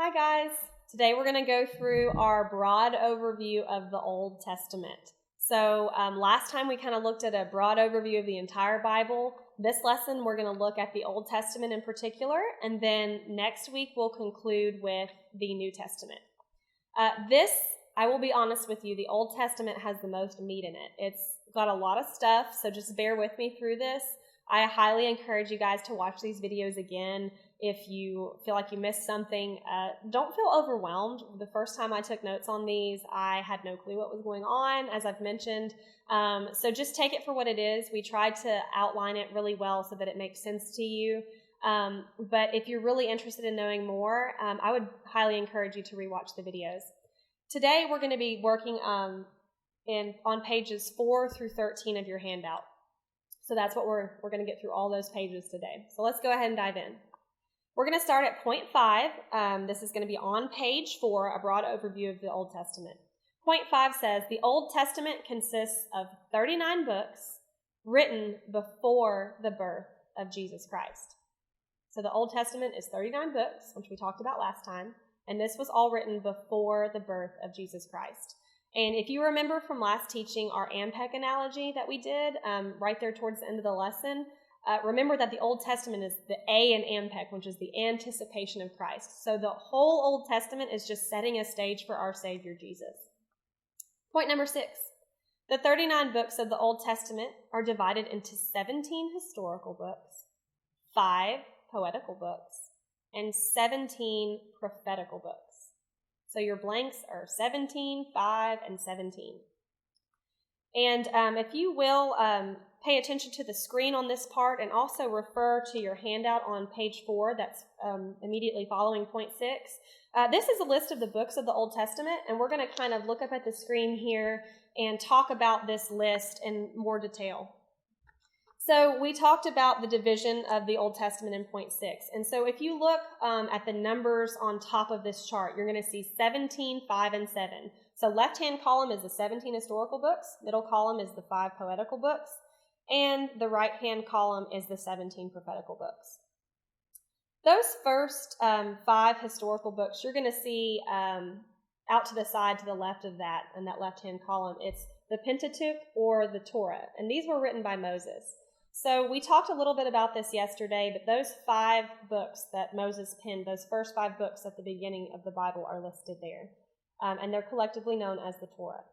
Hi guys! Today we're going to go through our broad overview of the Old Testament. So last time we kind of looked at a broad overview of the entire Bible. This lesson we're going to look at the Old Testament in particular, and then next week we'll conclude with the New Testament. I will be honest with you, the Old Testament has the most meat in it. It's got a lot of stuff, so just bear with me through this. I highly encourage you guys to watch these videos again. If you feel like you missed something, don't feel overwhelmed. The first time I took notes on these, I had no clue what was going on, as I've mentioned. So just take it for what it is. We tried to outline it really well so that it makes sense to you. But if you're really interested in knowing more, I would highly encourage you to rewatch the videos. Today, we're going to be working on pages 4 through 13 of your handout. So that's what we're going to get through all those pages today. So let's go ahead and dive in. We're going to start at point 5. This is going to be on page 4, a broad overview of the Old Testament. Point 5 says, the Old Testament consists of 39 books written before the birth of Jesus Christ. So the Old Testament is 39 books, which we talked about last time, and this was all written before the birth of Jesus Christ. And if you remember from last teaching our Ampec analogy that we did right there towards the end of the lesson, remember that the Old Testament is the A in Ampec, which is the anticipation of Christ. So the whole Old Testament is just setting a stage for our Savior Jesus. Point number 6. The 39 books of the Old Testament are divided into 17 historical books, 5 poetical books, and 17 prophetical books. So your blanks are 17, 5, and 17. And if you will pay attention to the screen on this part and also refer to your handout on page 4 that's immediately following point 6. This is a list of the books of the Old Testament, and we're going to kind of look up at the screen here and talk about this list in more detail. So we talked about the division of the Old Testament in point 6. And so if you look at the numbers on top of this chart, you're going to see 17, 5, and 7. So left-hand column is the 17 historical books, middle column is the 5 poetical books, and the right-hand column is the 17 prophetical books. Those first 5 historical books, you're going to see out to the side to the left of that, in that left-hand column, it's the Pentateuch or the Torah, and these were written by Moses. So we talked a little bit about this yesterday, but those 5 books that Moses penned, those first 5 books at the beginning of the Bible are listed there. And they're collectively known as the Torah.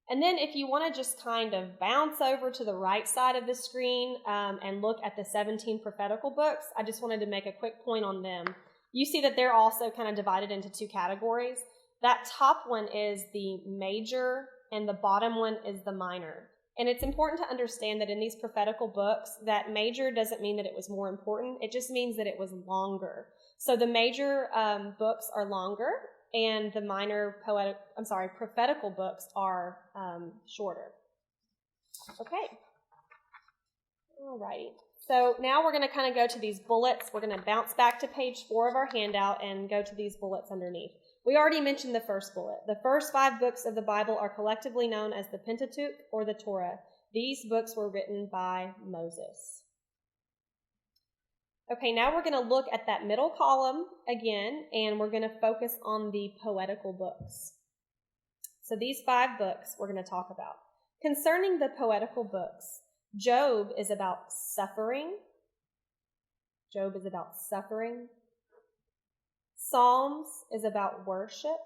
And then if you want to just kind of bounce over to the right side of the screen and look at the 17 prophetical books, I just wanted to make a quick point on them. You see that they're also kind of divided into 2 categories. That top one is the major and the bottom one is the minor. And it's important to understand that in these prophetical books, that major doesn't mean that it was more important. It just means that it was longer. So the major books are longer, and the minor prophetical books are shorter. Okay. All right. So now we're going to kind of go to these bullets. We're going to bounce back to page 4 of our handout and go to these bullets underneath. We already mentioned the first bullet. The first 5 books of the Bible are collectively known as the Pentateuch or the Torah. These books were written by Moses. Okay, now we're going to look at that middle column again, and we're going to focus on the poetical books. So these 5 books we're going to talk about. Concerning the poetical books, Job is about suffering. Job is about suffering. Psalms is about worship.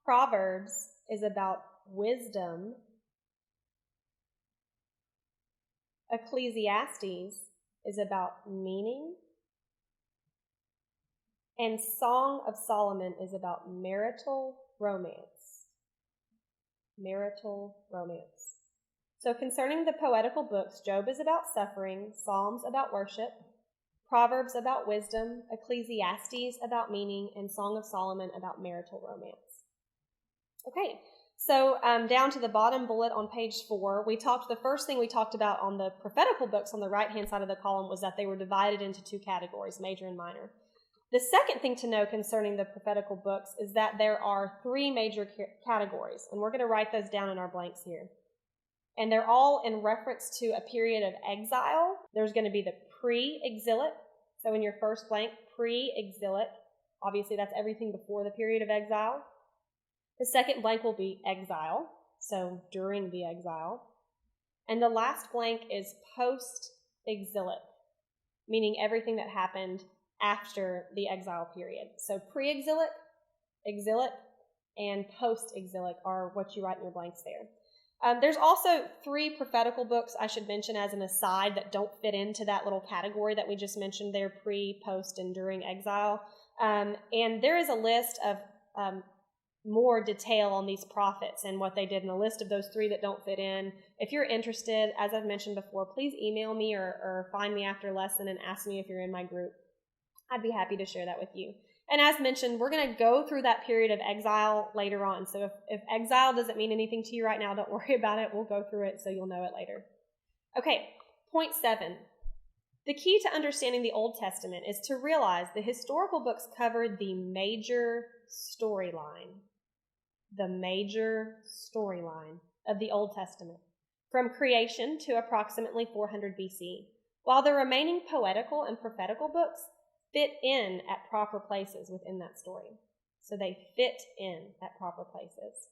Proverbs is about wisdom. Ecclesiastes is about meaning. And Song of Solomon is about marital romance. Marital romance. So concerning the poetical books, Job is about suffering, Psalms about worship, Proverbs about wisdom, Ecclesiastes about meaning, and Song of Solomon about marital romance. Okay, so down to the bottom bullet on page 4, the first thing we talked about on the prophetical books on the right-hand side of the column was that they were divided into 2 categories, major and minor. The second thing to know concerning the prophetical books is that there are 3 major categories, and we're going to write those down in our blanks here. And they're all in reference to a period of exile. There's going to be the Pre-Exilic, So in your first blank, pre-exilic, obviously that's everything before the period of exile. The second blank will be exile, so during the exile. And the last blank is post-exilic, meaning everything that happened after the exile period. So pre-exilic, exilic, and post-exilic are what you write in your blanks there. There's also 3 prophetical books I should mention as an aside that don't fit into that little category that we just mentioned there, pre, post, and during exile. And there is a list of more detail on these prophets and what they did, and a list of those 3 that don't fit in. If you're interested, as I've mentioned before, please email me or find me after lesson and ask me if you're in my group. I'd be happy to share that with you. And as mentioned, we're going to go through that period of exile later on. So if exile doesn't mean anything to you right now, don't worry about it. We'll go through it so you'll know it later. Okay, point 7. The key to understanding the Old Testament is to realize the historical books cover the major storyline. The major storyline of the Old Testament, from creation to approximately 400 BC, while the remaining poetical and prophetical books fit in at proper places within that story. So they fit in at proper places.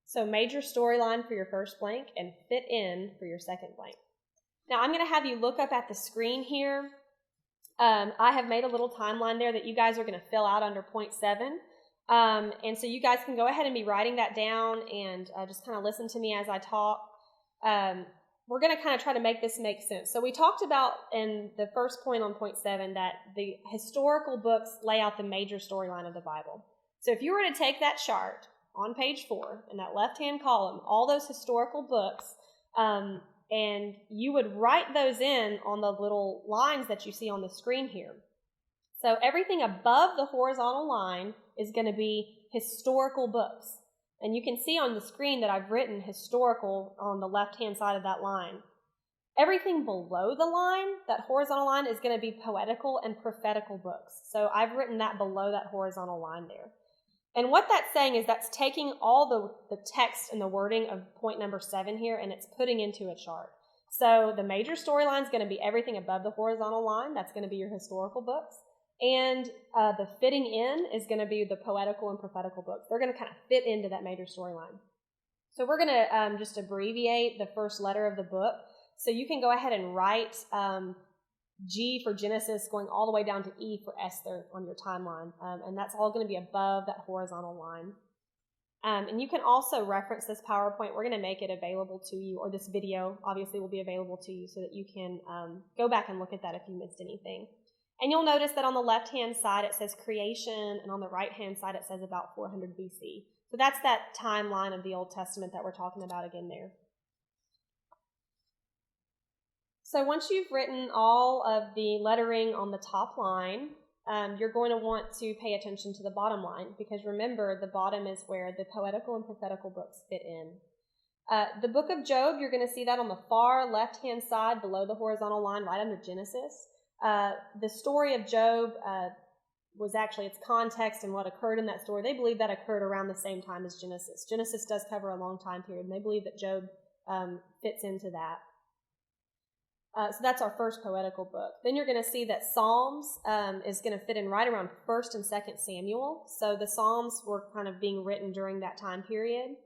So major storyline for your first blank and fit in for your second blank. Now I'm going to have you look up at the screen here. I have made a little timeline there that you guys are going to fill out under point 7. And so you guys can go ahead and be writing that down and just kind of listen to me as I talk. We're going to kind of try to make this make sense. So we talked about in the first point on point 7 that the historical books lay out the major storyline of the Bible. So if you were to take that chart on page 4 in that left-hand column, all those historical books, and you would write those in on the little lines that you see on the screen here. So everything above the horizontal line is going to be historical books. And you can see on the screen that I've written historical on the left-hand side of that line. Everything below the line, that horizontal line, is going to be poetical and prophetical books. So I've written that below that horizontal line there. And what that's saying is that's taking all the text and the wording of point number 7 here, and it's putting into a chart. So the major storyline is going to be everything above the horizontal line. That's going to be your historical books. And the fitting in is going to be the poetical and prophetical books. They're going to kind of fit into that major storyline. So we're going to just abbreviate the first letter of the book. So you can go ahead and write G for Genesis going all the way down to E for Esther on your timeline. And that's all going to be above that horizontal line. And you can also reference this PowerPoint. We're going to make it available to you, or this video obviously will be available to you so that you can go back and look at that if you missed anything. And you'll notice that on the left-hand side it says creation, and on the right-hand side it says about 400 BC. So that's that timeline of the Old Testament that we're talking about again there. So once you've written all of the lettering on the top line, you're going to want to pay attention to the bottom line, because remember, the bottom is where the poetical and prophetical books fit in. The book of Job, you're going to see that on the far left-hand side below the horizontal line right under Genesis. The story of Job was actually its context and what occurred in that story. They believe that occurred around the same time as Genesis. Genesis does cover a long time period, and they believe that Job fits into that. So that's our first poetical book. Then you're going to see that Psalms is going to fit in right around 1st and 2nd Samuel. So the Psalms were kind of being written during that time period.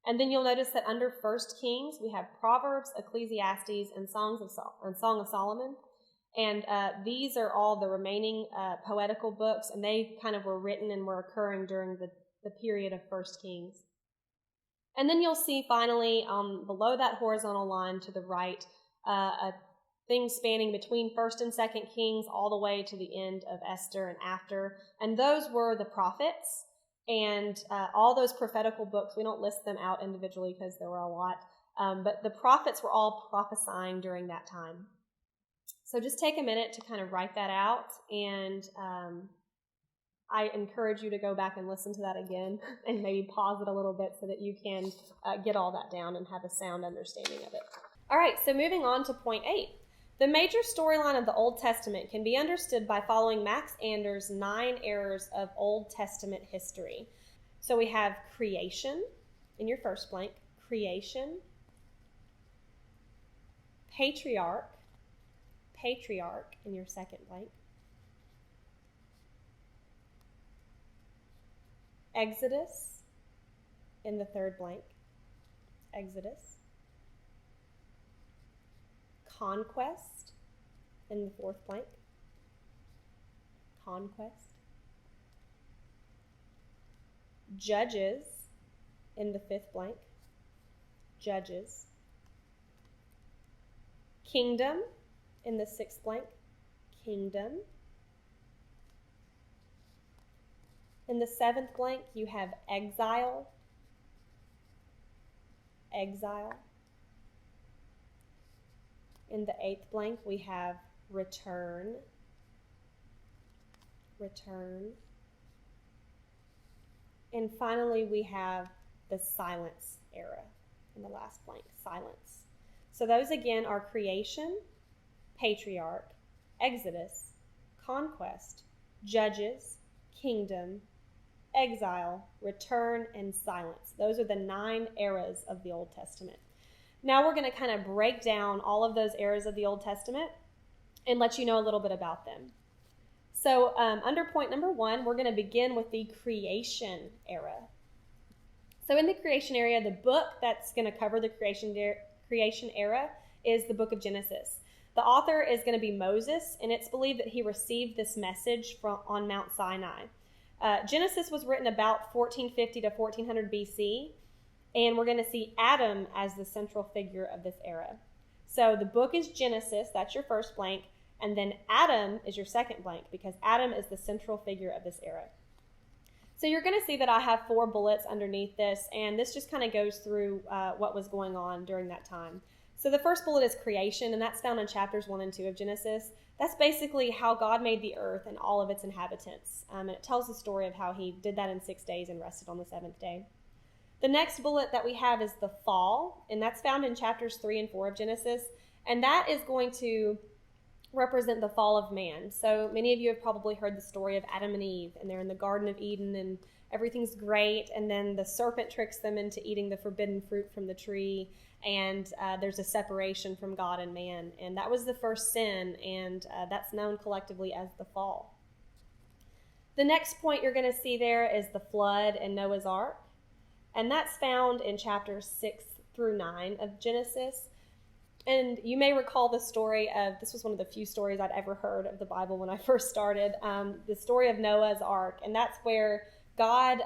And then you'll notice that under 1st Kings, we have Proverbs, Ecclesiastes, and Song of Solomon. And these are all the remaining poetical books, and they kind of were written and were occurring during the period of 1st Kings. And then you'll see finally below that horizontal line to the right, a thing spanning between 1st and 2nd Kings all the way to the end of Esther and after. And those were the prophets. And all those prophetical books, we don't list them out individually because there were a lot, but the prophets were all prophesying during that time. So just take a minute to kind of write that out, and I encourage you to go back and listen to that again and maybe pause it a little bit so that you can get all that down and have a sound understanding of it. All right, so moving on to point 8. The major storyline of the Old Testament can be understood by following Max Ander's 9 errors of Old Testament history. So we have creation in your first blank, creation, patriarch, Patriarch in your second blank. Exodus in the third blank. Exodus. Conquest in the fourth blank. Conquest. Judges in the fifth blank. Judges. Kingdom in the sixth blank. Kingdom. In the seventh blank, you have exile. Exile. In the eighth blank, we have return. Return. And finally, we have the silence era in the last blank, silence. So those again are creation, patriarch, exodus, conquest, judges, kingdom, exile, return, and silence. Those are the 9 eras of the Old Testament. Now we're going to kind of break down all of those eras of the Old Testament and let you know a little bit about them. So under point number 1, we're going to begin with the creation era. So in the creation era, the book that's going to cover the creation era is the book of Genesis. The author is going to be Moses, and it's believed that he received this message on Mount Sinai. Genesis was written about 1450 to 1400 BC, and we're going to see Adam as the central figure of this era. So the book is Genesis, that's your first blank, and then Adam is your second blank, because Adam is the central figure of this era. So you're going to see that I have 4 bullets underneath this, and this just kind of goes through what was going on during that time. So the first bullet is creation, and that's found in chapters 1 and 2 of Genesis. That's basically how God made the earth and all of its inhabitants. And it tells the story of how he did that in 6 days and rested on the 7th day. The next bullet that we have is the fall, and that's found in chapters 3 and 4 of Genesis. And that is going to represent the fall of man. So many of you have probably heard the story of Adam and Eve, and they're in the Garden of Eden, and everything's great, and then the serpent tricks them into eating the forbidden fruit from the tree, and there's a separation from God and man. And that was the first sin, and that's known collectively as the fall. The next point you're going to see there is the flood and Noah's Ark, and that's found in chapters 6 through 9 of Genesis. And you may recall the story of, this was one of the few stories I'd ever heard of the Bible when I first started, the story of Noah's Ark. And that's where God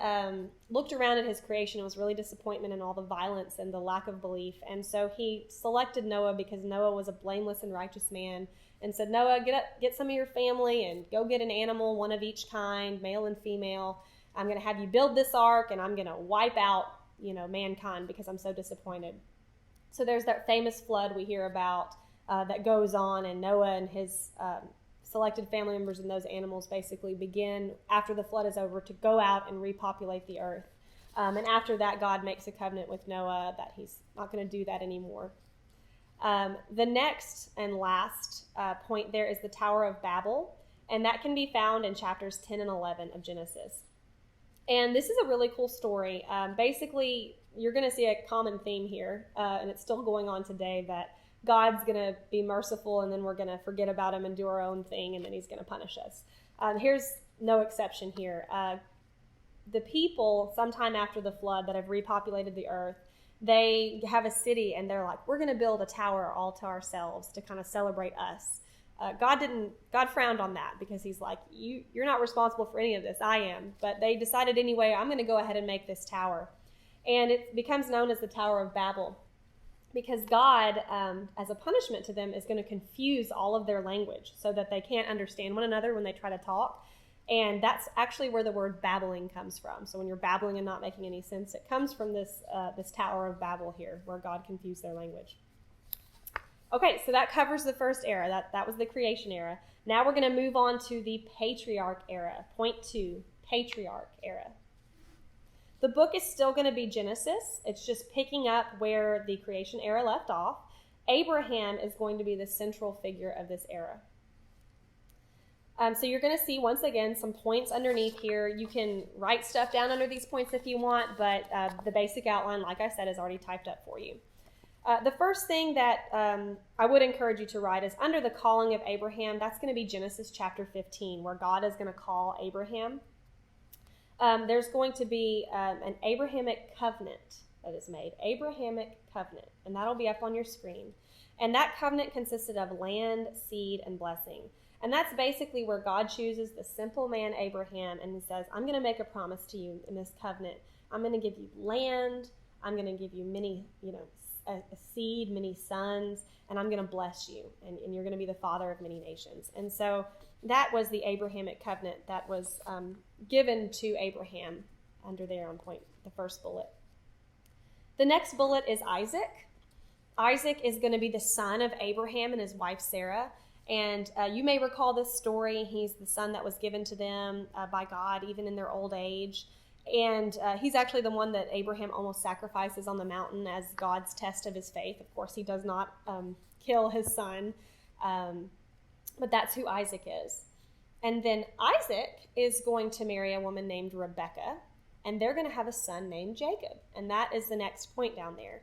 looked around at his creation and was really disappointed in all the violence and the lack of belief. And so he selected Noah because Noah was a blameless and righteous man, and said, Noah, get some of your family and go get an animal, one of each kind, male and female. I'm going to have you build this ark, and I'm going to wipe out, mankind because I'm so disappointed. So there's that famous flood we hear about that goes on, and Noah and his selected family members and those animals basically begin, after the flood is over, to go out and repopulate the earth. And after that, God makes a covenant with Noah that he's not going to do that anymore. The next and last point there is the Tower of Babel, and that can be found in chapters 10 and 11 of Genesis. And this is a really cool story. Basically, you're going to see a common theme here, and it's still going on today, that God's going to be merciful, and then we're going to forget about him and do our own thing, and then he's going to punish us. Here's no exception here. The people, sometime after the flood, that have repopulated the earth, they have a city, and they're like, we're going to build a tower all to ourselves to kind of celebrate us. God frowned on that, because he's like, you're not responsible for any of this, I am. But they decided anyway, I'm going to go ahead and make this tower. And it becomes known as the Tower of Babel, because God, as a punishment to them, is going to confuse all of their language so that they can't understand one another when they try to talk. And that's actually where the word babbling comes from. So when you're babbling and not making any sense, it comes from this Tower of Babel here, where God confused their language. Okay, so that covers the first era. That was the creation era. Now we're going to move on to the Patriarch era. Point 2, Patriarch era. The book is still going to be Genesis. It's just picking up where the creation era left off. Abraham is going to be the central figure of this era. So you're going to see, once again, some points underneath here. You can write stuff down under these points if you want, but the basic outline, like I said, is already typed up for you. The first thing that I would encourage you to write is under the calling of Abraham. That's going to be Genesis chapter 15, where God is going to call Abraham. There's going to be an Abrahamic covenant that is made. Abrahamic covenant. And that'll be up on your screen. And that covenant consisted of land, seed, and blessing. And that's basically where God chooses the simple man Abraham and he says, I'm going to make a promise to you in this covenant. I'm going to give you land. I'm going to give you many, a seed, many sons, and I'm going to bless you. And you're going to be the father of many nations. And so that was the Abrahamic covenant that was given to Abraham under there on point, the first bullet. The next bullet is Isaac. Isaac is going to be the son of Abraham and his wife Sarah. And you may recall this story. He's the son that was given to them by God, even in their old age. And he's actually the one that Abraham almost sacrifices on the mountain as God's test of his faith. Of course, he does not kill his son, but that's who Isaac is. And then Isaac is going to marry a woman named Rebekah, and they're going to have a son named Jacob. And that is the next point down there.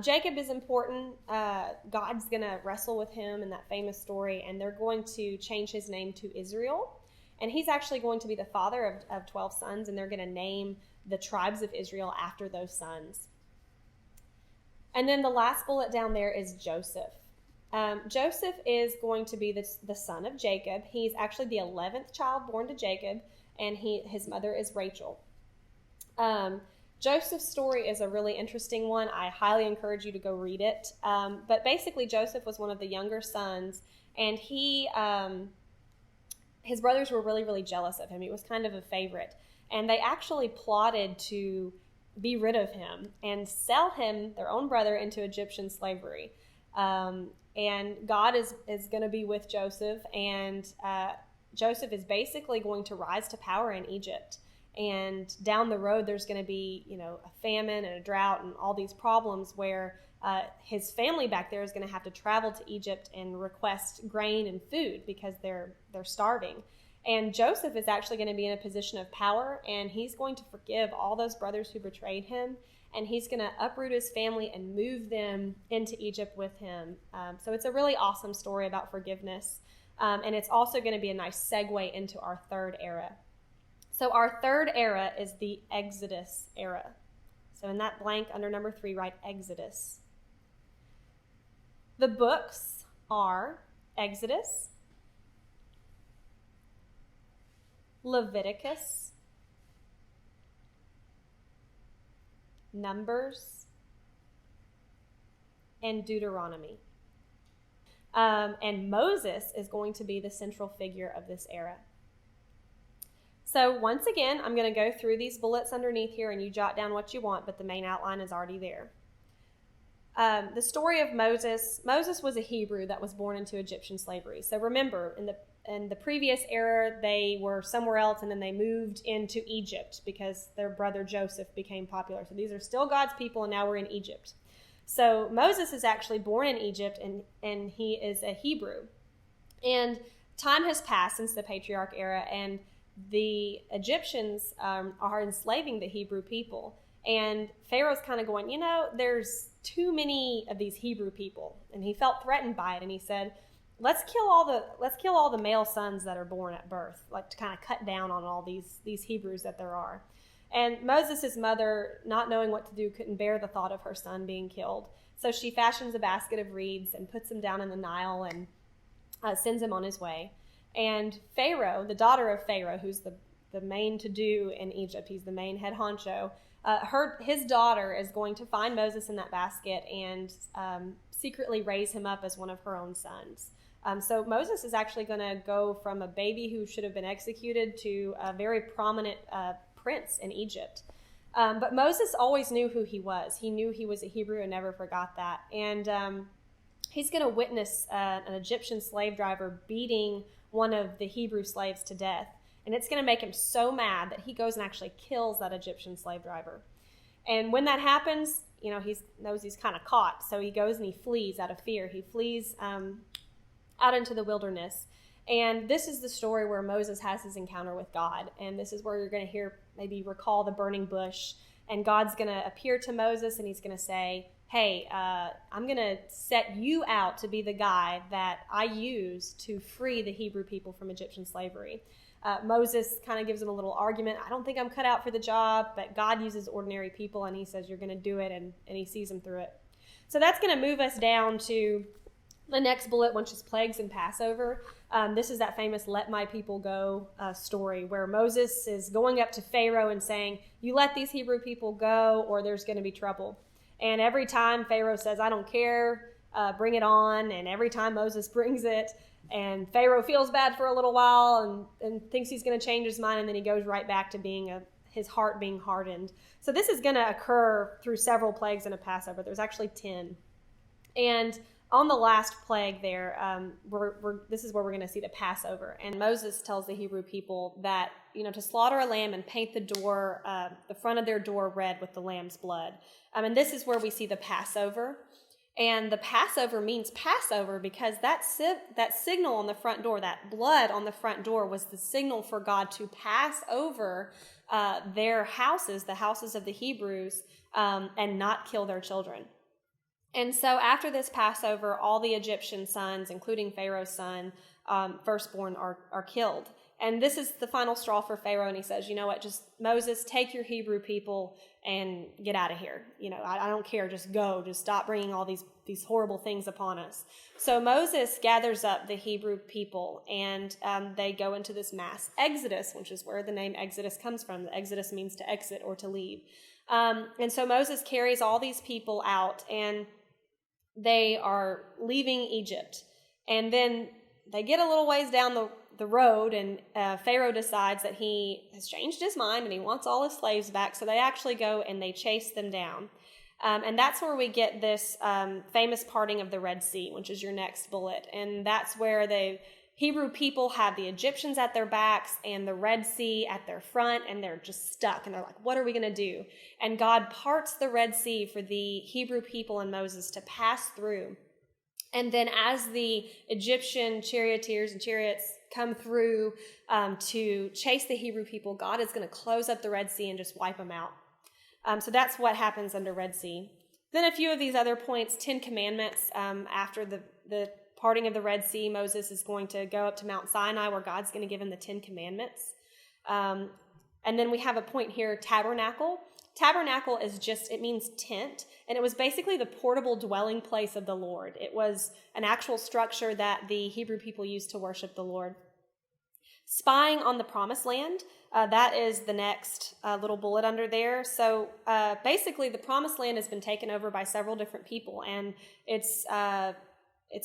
Jacob is important. God's going to wrestle with him in that famous story, and they're going to change his name to Israel. And he's actually going to be the father of 12 sons, and they're going to name the tribes of Israel after those sons. And then the last bullet down there is Joseph. Joseph is going to be the son of Jacob. He's actually the 11th child born to Jacob, and his mother is Rachel. Joseph's story is a really interesting one. I highly encourage you to go read it. But basically, Joseph was one of the younger sons, and his brothers were really, really jealous of him. He was kind of a favorite. And they actually plotted to be rid of him and sell him, their own brother, into Egyptian slavery. And God is going to be with Joseph, and Joseph is basically going to rise to power in Egypt. And down the road, there's going to be, a famine and a drought and all these problems where his family back there is going to have to travel to Egypt and request grain and food because they're starving. And Joseph is actually going to be in a position of power, and he's going to forgive all those brothers who betrayed him, and he's going to uproot his family and move them into Egypt with him. So it's a really awesome story about forgiveness, and it's also going to be a nice segue into our third era. So our third era is the Exodus era. So in that blank under number 3, write Exodus. The books are Exodus, Leviticus, Numbers, and Deuteronomy. And Moses is going to be the central figure of this era. So once again, I'm going to go through these bullets underneath here, and you jot down what you want, but the main outline is already there. The story of Moses. Moses was a Hebrew that was born into Egyptian slavery. So remember, in the previous era, they were somewhere else, and then they moved into Egypt because their brother Joseph became popular. So these are still God's people, and now we're in Egypt. So Moses is actually born in Egypt, and he is a Hebrew. And time has passed since the Patriarch era, and the Egyptians are enslaving the Hebrew people. And Pharaoh's kind of going, there's too many of these Hebrew people. And he felt threatened by it, and he said, let's kill all the male sons that are born at birth, like to kind of cut down on all these Hebrews that there are. And Moses' mother, not knowing what to do, couldn't bear the thought of her son being killed. So she fashions a basket of reeds and puts him down in the Nile and sends him on his way. And Pharaoh, the daughter of Pharaoh, who's the main to-do in Egypt, he's the main head honcho, his daughter is going to find Moses in that basket and secretly raise him up as one of her own sons. So Moses is actually going to go from a baby who should have been executed to a very prominent prince in Egypt. But Moses always knew who he was. He knew he was a Hebrew and never forgot that. And he's going to witness an Egyptian slave driver beating one of the Hebrew slaves to death. And it's going to make him so mad that he goes and actually kills that Egyptian slave driver. And when that happens, he knows he's kind of caught. So he goes and he flees out of fear. He flees out into the wilderness. And this is the story where Moses has his encounter with God. And this is where you're going to recall the burning bush. And God's going to appear to Moses, and he's going to say, hey, I'm going to set you out to be the guy that I use to free the Hebrew people from Egyptian slavery. Moses kind of gives him a little argument. I don't think I'm cut out for the job, but God uses ordinary people, and he says, you're going to do it, and he sees him through it. So that's going to move us down to the next bullet, which is plagues and Passover. This is that famous let my people go story where Moses is going up to Pharaoh and saying, you let these Hebrew people go or there's going to be trouble. And every time Pharaoh says, I don't care, bring it on. And every time Moses brings it, and Pharaoh feels bad for a little while and thinks he's going to change his mind, and then he goes right back to being his heart being hardened. So this is going to occur through several plagues in a Passover. There's actually 10. And on the last plague there, this is where we're going to see the Passover. And Moses tells the Hebrew people that, to slaughter a lamb and paint the door, the front of their door red with the lamb's blood. And this is where we see the Passover. And the Passover means Passover because that signal on the front door, that blood on the front door, was the signal for God to pass over their houses, the houses of the Hebrews, and not kill their children. And so after this Passover, all the Egyptian sons, including Pharaoh's son, firstborn, are killed. And this is the final straw for Pharaoh, and he says, you know what, just Moses, take your Hebrew people and get out of here. I don't care, just go, just stop bringing all these horrible things upon us. So Moses gathers up the Hebrew people, and they go into this mass exodus, which is where the name Exodus comes from. The Exodus means to exit or to leave. And so Moses carries all these people out, and they are leaving Egypt. And then they get a little ways down the road, and Pharaoh decides that he has changed his mind and he wants all his slaves back. So they actually go and they chase them down. And that's where we get this famous parting of the Red Sea, which is your next bullet. And that's where the Hebrew people have the Egyptians at their backs and the Red Sea at their front, and they're just stuck. And they're like, what are we going to do? And God parts the Red Sea for the Hebrew people and Moses to pass through. And then as the Egyptian charioteers and chariots come through to chase the Hebrew people, God is going to close up the Red Sea and just wipe them out. So that's what happens under Red Sea. Then a few of these other points, 10 Commandments. After the parting of the Red Sea, Moses is going to go up to Mount Sinai where God's going to give him the 10 Commandments. And then we have a point here, tabernacle. Tabernacle it means tent, and it was basically the portable dwelling place of the Lord. It was an actual structure that the Hebrew people used to worship the Lord. Spying on the promised land, that is the next little bullet under there. So basically the promised land has been taken over by several different people, and it's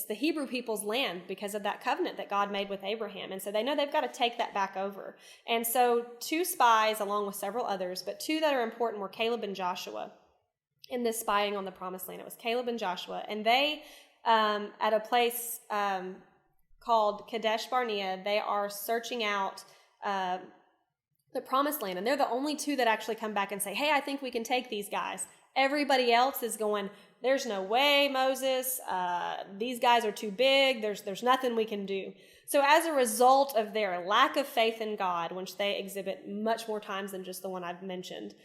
the Hebrew people's land because of that covenant that God made with Abraham. And so they know they've got to take that back over. And so 2 spies, along with several others, but 2 that are important were Caleb and Joshua in this spying on the promised land. It was Caleb and Joshua. And they, at a place called Kadesh Barnea, they are searching out the promised land. And they're the only 2 that actually come back and say, hey, I think we can take these guys. Everybody else is going, there's no way, Moses. These guys are too big. There's nothing we can do. So as a result of their lack of faith in God, which they exhibit much more times than just the one I've mentioned,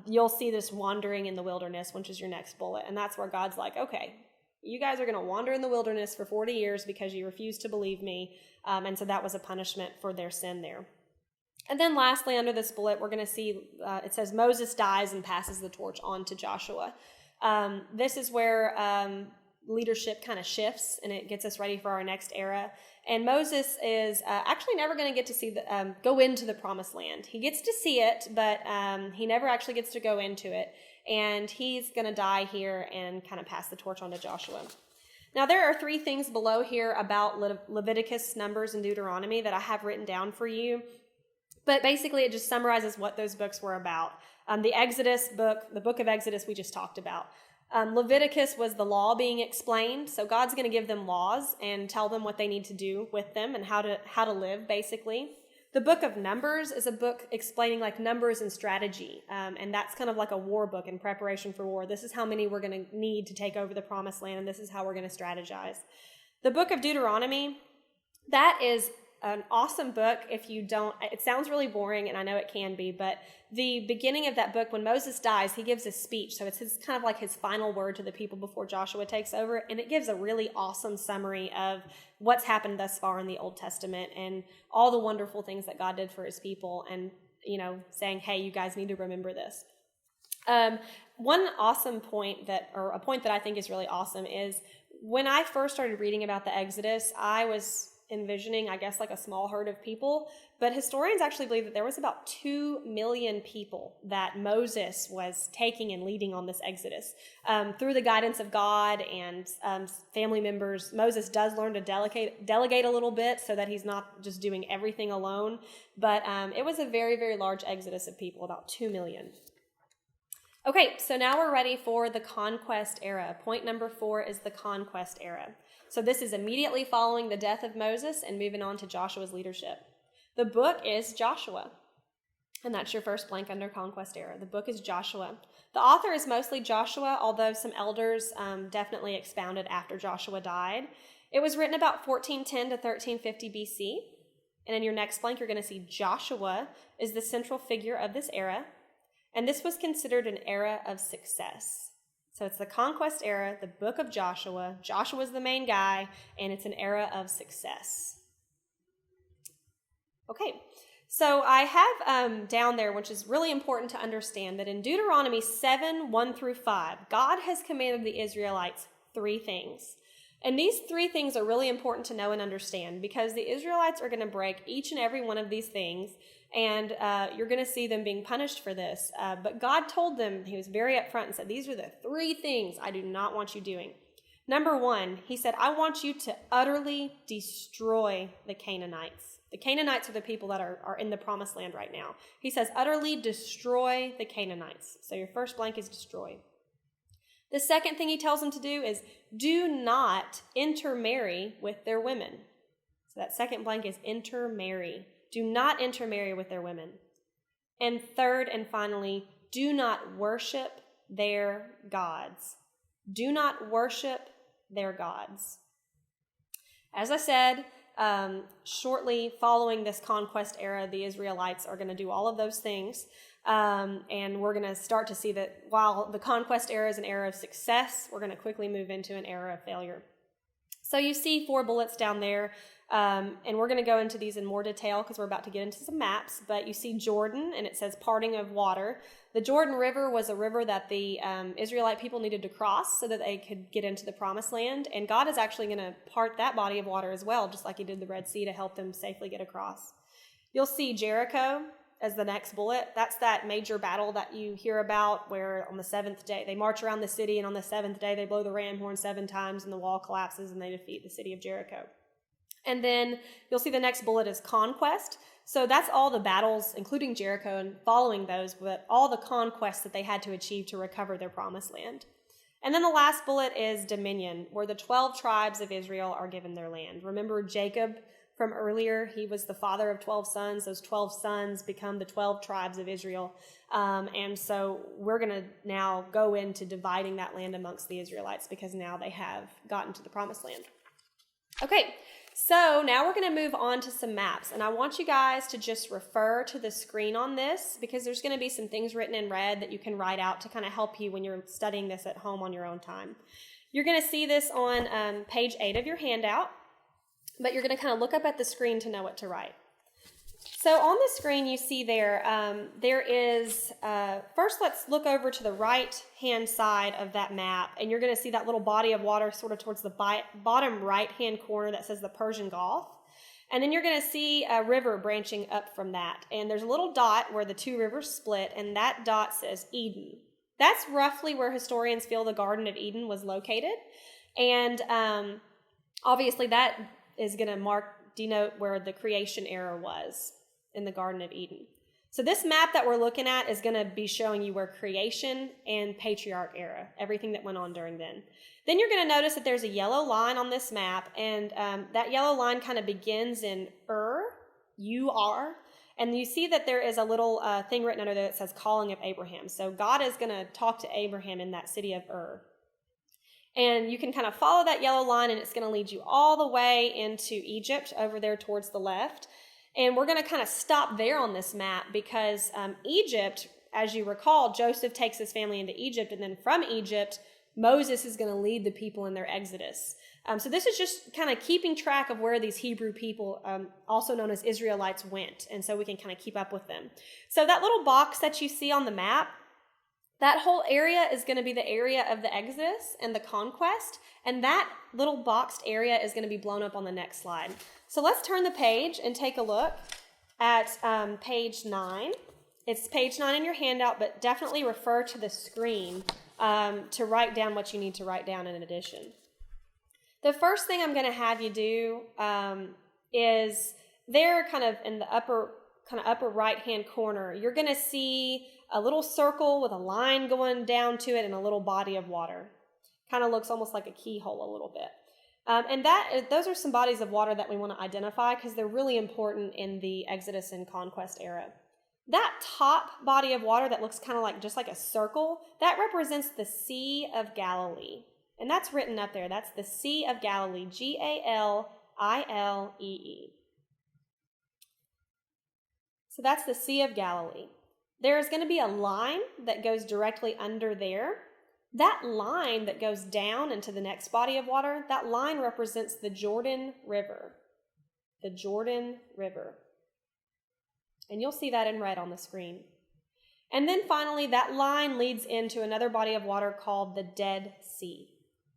you'll see this wandering in the wilderness, which is your next bullet. And that's where God's like, okay, you guys are going to wander in the wilderness for 40 years because you refused to believe me. And so that was a punishment for their sin there. And then lastly, under this bullet, we're going to see, it says Moses dies and passes the torch on to Joshua. This is where leadership kind of shifts, and it gets us ready for our next era. And Moses is actually never going to get to see go into the promised land. He gets to see it, but he never actually gets to go into it. And he's going to die here and kind of pass the torch on to Joshua. Now, there are 3 things below here about Leviticus, Numbers, and Deuteronomy that I have written down for you. But basically, it just summarizes what those books were about. The Exodus book, the book of Exodus we just talked about. Leviticus was the law being explained. So God's going to give them laws and tell them what they need to do with them and how to live, basically. The book of Numbers is a book explaining like numbers and strategy. And that's kind of like a war book in preparation for war. This is how many we're going to need to take over the promised land, and this is how we're going to strategize. The book of Deuteronomy, that is an awesome book if you don't, it sounds really boring, and I know it can be, but the beginning of that book, when Moses dies, he gives a speech. So it's kind of like his final word to the people before Joshua takes over, and it gives a really awesome summary of what's happened thus far in the Old Testament and all the wonderful things that God did for his people, and, saying, hey, you guys need to remember this. One awesome point a point that I think is really awesome is when I first started reading about the Exodus, I was envisioning, I guess, like a small herd of people, but historians actually believe that there was about 2 million people that Moses was taking and leading on this Exodus. Through the guidance of God and family members, Moses does learn to delegate a little bit so that he's not just doing everything alone, but it was a very, very large exodus of people, about 2 million. Okay, so now we're ready for the Conquest Era. Point number 4 is the Conquest Era. So this is immediately following the death of Moses and moving on to Joshua's leadership. The book is Joshua, and that's your first blank under Conquest Era. The book is Joshua. The author is mostly Joshua, although some elders definitely expounded after Joshua died. It was written about 1410 to 1350 BC, and in your next blank, you're going to see Joshua is the central figure of this era. And this was considered an era of success. So it's the Conquest Era, the book of Joshua. Joshua's the main guy, and it's an era of success. Okay, so I have down there, which is really important to understand, that in Deuteronomy 7, 1 through 5, God has commanded the Israelites 3 things. And these 3 things are really important to know and understand because the Israelites are going to break each and every one of these things, and you're going to see them being punished for this. But God told them, he was very upfront and said, these are the 3 things I do not want you doing. Number 1, he said, I want you to utterly destroy the Canaanites. The Canaanites are the people that are in the promised land right now. He says, utterly destroy the Canaanites. So your first blank is destroy. The second thing he tells them to do is do not intermarry with their women. So that second blank is intermarry. Do not intermarry with their women. And third and finally, do not worship their gods. Do not worship their gods. As I said, shortly following this conquest era, the Israelites are going to do all of those things. And we're going to start to see that while the conquest era is an era of success, we're going to quickly move into an era of failure. So you see 4 bullets down there, and we're going to go into these in more detail because we're about to get into some maps, but you see Jordan, and it says parting of water. The Jordan River was a river that the Israelite people needed to cross so that they could get into the promised land, and God is actually going to part that body of water as well, just like he did the Red Sea to help them safely get across. You'll see Jericho as the next bullet. That's that major battle that you hear about where on the 7th day, they march around the city, and on the 7th day, they blow the ram horn 7 times, and the wall collapses, and they defeat the city of Jericho. And then you'll see the next bullet is conquest. So that's all the battles, including Jericho and following those, but all the conquests that they had to achieve to recover their promised land. And then the last bullet is dominion, where the 12 tribes of Israel are given their land. Remember Jacob from earlier? He was the father of 12 sons. Those 12 sons become the 12 tribes of Israel. And so we're going to now go into dividing that land amongst the Israelites because now they have gotten to the promised land. Okay, so now we're going to move on to some maps. And I want you guys to just refer to the screen on this because there's going to be some things written in red that you can write out to kind of help you when you're studying this at home on your own time. You're going to see this on page 8 of your handout, but you're going to kind of look up at the screen to know what to write. So on the screen you see there is, first let's look over to the right-hand side of that map, and you're going to see that little body of water sort of towards the bottom right-hand corner that says the Persian Gulf. And then you're going to see a river branching up from that. And there's a little dot where the 2 rivers split, and that dot says Eden. That's roughly where historians feel the Garden of Eden was located. And obviously that is going to denote where the creation era was in the Garden of Eden. So this map that we're looking at is going to be showing you where creation and Patriarch era, everything that went on during then. Then you're going to notice that there's a yellow line on this map, and that yellow line kind of begins in U-R, and you see that there is a little thing written under there that says calling of Abraham. So God is going to talk to Abraham in that city of Ur. And you can kind of follow that yellow line, and it's going to lead you all the way into Egypt over there towards the left. And we're going to kind of stop there on this map because Egypt, as you recall, Joseph takes his family into Egypt, and then from Egypt, Moses is going to lead the people in their exodus. So this is just kind of keeping track of where these Hebrew people, also known as Israelites, went. And so we can kind of keep up with them. So that little box that you see on the map, that whole area is going to be the area of the Exodus and the conquest, and that little boxed area is going to be blown up on the next slide. So let's turn the page and take a look at page 9. It's page 9 in your handout, but definitely refer to the screen to write down what you need to write down in addition. The first thing I'm going to have you do is there kind of in the upper right-hand corner, you're going to see a little circle with a line going down to it and a little body of water. Kind of looks almost like a keyhole a little bit. And those are some bodies of water that we want to identify because they're really important in the Exodus and Conquest era. That top body of water that looks kind of like just like a circle, that represents the Sea of Galilee. And that's written up there. That's the Sea of Galilee, Galilee. So that's the Sea of Galilee. There's going to be a line that goes directly under there. That line that goes down into the next body of water, that line represents the Jordan River. The Jordan River. And you'll see that in red on the screen. And then finally, that line leads into another body of water called the Dead Sea.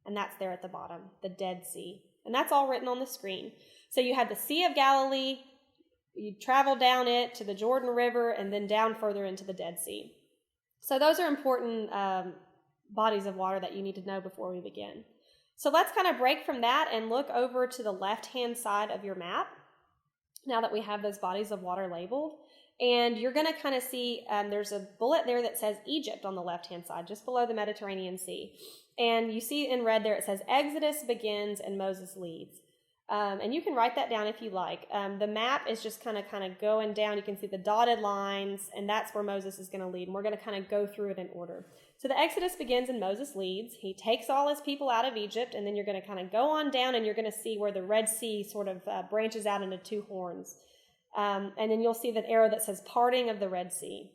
And that's there at the bottom, the Dead Sea. And that's all written on the screen. So you have the Sea of Galilee, you travel down it to the Jordan River, and then down further into the Dead Sea. So those are important bodies of water that you need to know before we begin. So let's kind of break from that and look over to the left-hand side of your map, now that we have those bodies of water labeled. And you're going to kind of see there's a bullet there that says Egypt on the left-hand side, just below the Mediterranean Sea. And you see in red there it says Exodus begins and Moses leads. And you can write that down if you like. The map is just kind of going down. You can see the dotted lines, and that's where Moses is going to lead. And we're going to kind of go through it in order. So the Exodus begins and Moses leads. He takes all his people out of Egypt, and then you're going to kind of go on down, and you're going to see where the Red Sea sort of branches out into two horns. And then you'll see that arrow that says parting of the Red Sea.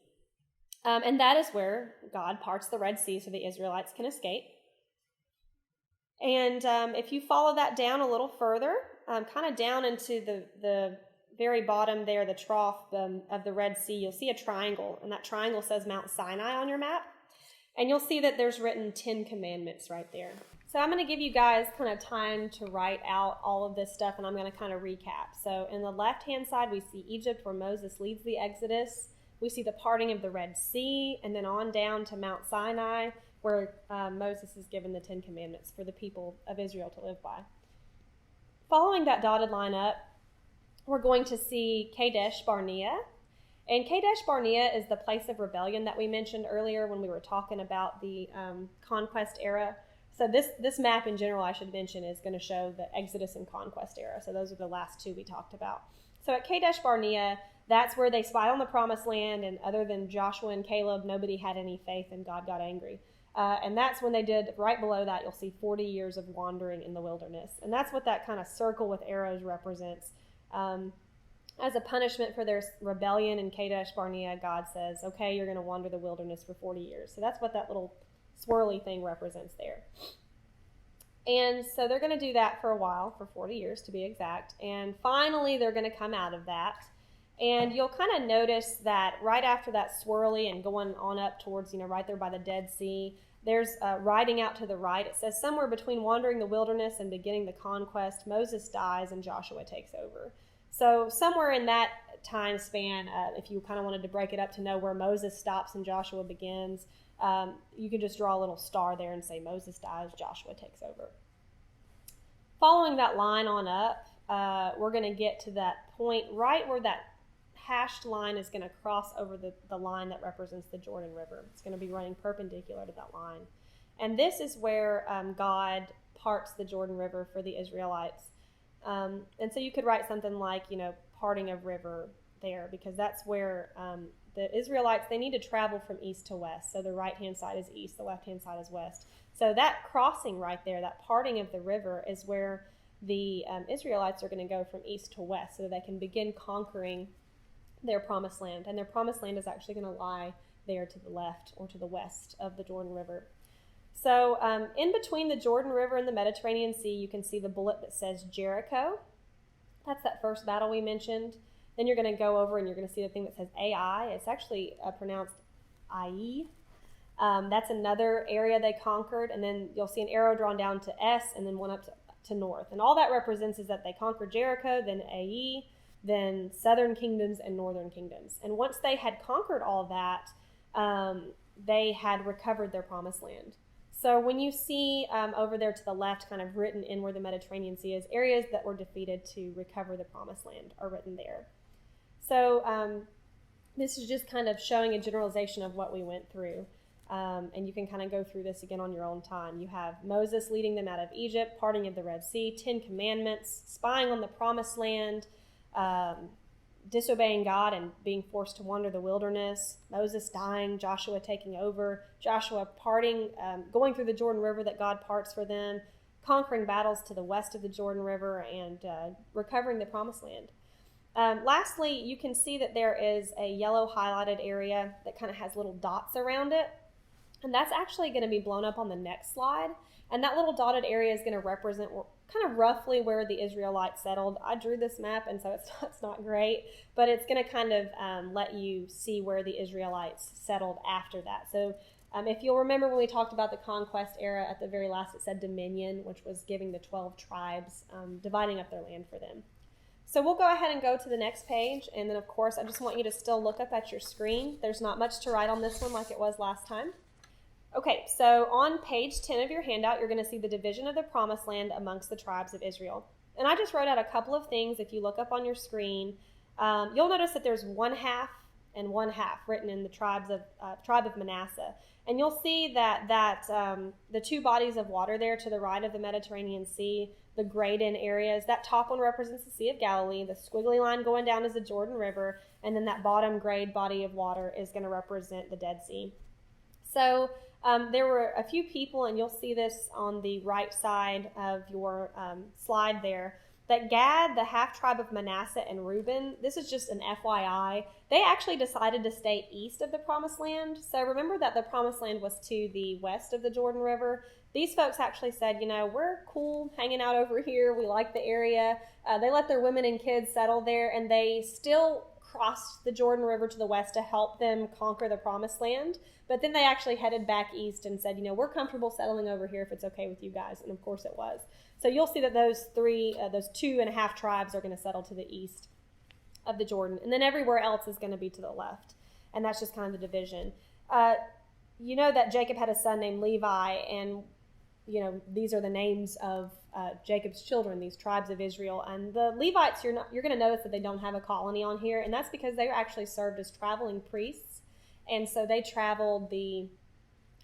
And that is where God parts the Red Sea so the Israelites can escape. And if you follow that down a little further, kind of down into the very bottom there, the trough of the Red Sea, you'll see a triangle. And that triangle says Mount Sinai on your map. And you'll see that there's written 10 commandments right there. So I'm going to give you guys kind of time to write out all of this stuff, and I'm going to kind of recap. So in the left-hand side, we see Egypt where Moses leads the Exodus. We see the parting of the Red Sea, and then on down to Mount Sinai, where Moses is given the 10 commandments for the people of Israel to live by. Following that dotted line up, we're going to see Kadesh Barnea. And Kadesh Barnea is the place of rebellion that we mentioned earlier when we were talking about the Conquest Era. So this map in general, I should mention, is going to show the Exodus and Conquest Era. So those are the last two we talked about. So at Kadesh Barnea, that's where they spied on the Promised Land, and other than Joshua and Caleb, nobody had any faith, and God got angry. And that's when they did, right below that, you'll see 40 years of wandering in the wilderness. And that's what that kind of circle with arrows represents. As a punishment for their rebellion in Kadesh Barnea, God says, okay, you're going to wander the wilderness for 40 years. So that's what that little swirly thing represents there. And so they're going to do that for a while, for 40 years to be exact. And finally, they're going to come out of that. And you'll kind of notice that right after that swirly and going on up towards, right there by the Dead Sea, there's riding out to the right. It says somewhere between wandering the wilderness and beginning the conquest, Moses dies and Joshua takes over. So somewhere in that time span, if you kind of wanted to break it up to know where Moses stops and Joshua begins, you could just draw a little star there and say Moses dies, Joshua takes over. Following that line on up, we're going to get to that point right where that hashed line is going to cross over the line that represents the Jordan River. It's going to be running perpendicular to that line. And this is where God parts the Jordan River for the Israelites. And so you could write something like, parting of river there, because that's where the Israelites, they need to travel from east to west. So the right-hand side is east, the left-hand side is west. So that crossing right there, that parting of the river, is where the Israelites are going to go from east to west so that they can begin conquering their promised land. And their promised land is actually going to lie there to the left or to the west of the Jordan River. So in between the Jordan River and the Mediterranean Sea, you can see the bullet that says Jericho. That's that first battle we mentioned. Then you're going to go over and you're going to see the thing that says Ai. It's actually pronounced Ai. That's another area they conquered. And then you'll see an arrow drawn down to S and then one up to north. And all that represents is that they conquered Jericho, then Ai, then southern kingdoms and northern kingdoms. And once they had conquered all that, they had recovered their promised land. So when you see over there to the left, kind of written in where the Mediterranean Sea is, areas that were defeated to recover the promised land are written there. So this is just kind of showing a generalization of what we went through. And you can kind of go through this again on your own time. You have Moses leading them out of Egypt, parting of the Red Sea, 10 Commandments, spying on the promised land, disobeying God and being forced to wander the wilderness, Moses dying, Joshua taking over, Joshua parting, going through the Jordan River that God parts for them, conquering battles to the west of the Jordan River, and recovering the promised land. Lastly, you can see that there is a yellow highlighted area that kind of has little dots around it. And that's actually going to be blown up on the next slide. And that little dotted area is going to represent kind of roughly where the Israelites settled. I drew this map, and so it's not great, but it's going to kind of let you see where the Israelites settled after that. So if you'll remember when we talked about the Conquest Era, at the very last it said dominion, which was giving the 12 tribes, dividing up their land for them. So we'll go ahead and go to the next page, and then of course I just want you to still look up at your screen. There's not much to write on this one like it was last time. Okay, so on page 10 of your handout, you're going to see the division of the promised land amongst the tribes of Israel. And I just wrote out a couple of things. If you look up on your screen, you'll notice that there's 1/2 and 1/2 written in the tribe of Manasseh. And you'll see that the two bodies of water there to the right of the Mediterranean Sea, the grayed in areas, that top one represents the Sea of Galilee, the squiggly line going down is the Jordan River, and then that bottom grayed body of water is going to represent the Dead Sea. So there were a few people, and you'll see this on the right side of your slide there, that Gad, the half-tribe of Manasseh, and Reuben, this is just an FYI, they actually decided to stay east of the Promised Land. So remember that the Promised Land was to the west of the Jordan River. These folks actually said, we're cool hanging out over here. We like the area. They let their women and kids settle there, and they still crossed the Jordan River to the west to help them conquer the Promised Land. But then they actually headed back east and said, we're comfortable settling over here if it's okay with you guys. And of course it was. So you'll see that those 2.5 tribes are going to settle to the east of the Jordan. And then everywhere else is going to be to the left. And that's just kind of the division. You know that Jacob had a son named Levi, and these are the names of Jacob's children, these tribes of Israel. And the Levites, you're going to notice that they don't have a colony on here, and that's because they actually served as traveling priests. And so they traveled the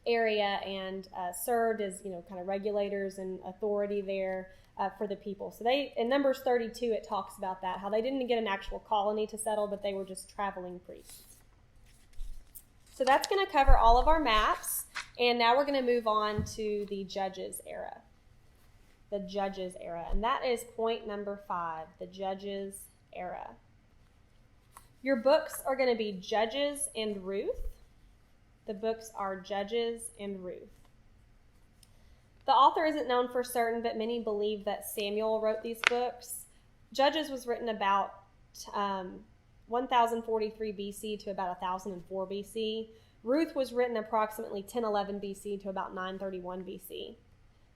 area and served as, kind of regulators and authority there for the people. So in Numbers 32, it talks about that, how they didn't get an actual colony to settle, but they were just traveling priests. So that's going to cover all of our maps. And now we're going to move on to the Judges era. The Judges era. And that is point number 5, the Judges era. Your books are going to be Judges and Ruth. The books are Judges and Ruth. The author isn't known for certain, but many believe that Samuel wrote these books. Judges was written about 1043 BC to about 1004 BC. Ruth was written approximately 1011 BC to about 931 BC.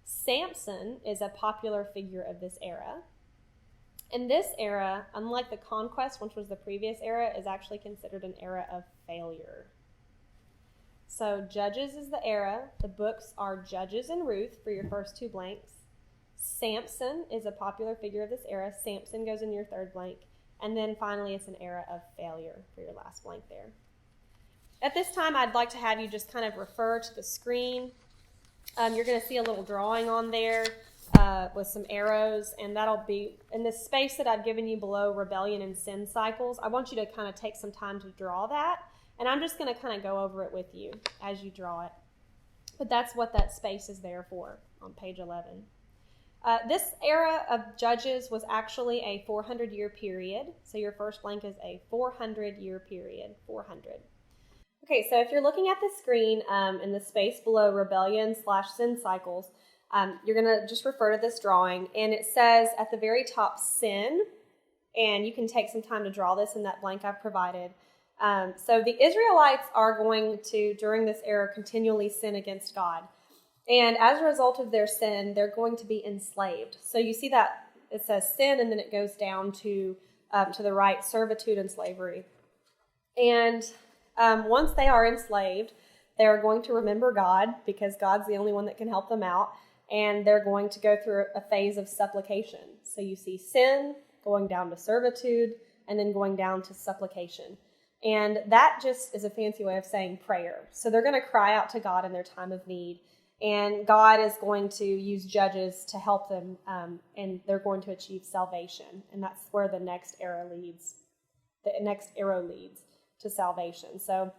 Samson is a popular figure of this era. And this era, unlike the Conquest, which was the previous era, is actually considered an era of failure. So Judges is the era. The books are Judges and Ruth for your first 2 blanks. Samson is a popular figure of this era. Samson goes in your 3rd blank. And then finally, it's an era of failure for your last blank there. At this time, I'd like to have you just kind of refer to the screen. You're going to see a little drawing on there with some arrows, and that'll be in the space that I've given you below rebellion and sin cycles. I want you to kind of take some time to draw that, and I'm just going to kind of go over it with you as you draw it. But that's what that space is there for on page 11. This era of judges was actually a 400-year period. So your first blank is a 400-year period, 400. Okay, so if you're looking at the screen in the space below rebellion/sin cycles, you're going to just refer to this drawing. And it says at the very top, sin. And you can take some time to draw this in that blank I've provided. So the Israelites are going to, during this era, continually sin against God. And as a result of their sin, they're going to be enslaved. So you see that it says sin, and then it goes down to the right, servitude and slavery. And once they are enslaved, they're going to remember God, because God's the only one that can help them out. And they're going to go through a phase of supplication. So you see sin, going down to servitude, and then going down to supplication. And that just is a fancy way of saying prayer. So they're going to cry out to God in their time of need. And God is going to use judges to help them, and they're going to achieve salvation. And that's where the next era leads. The next arrow leads to salvation. So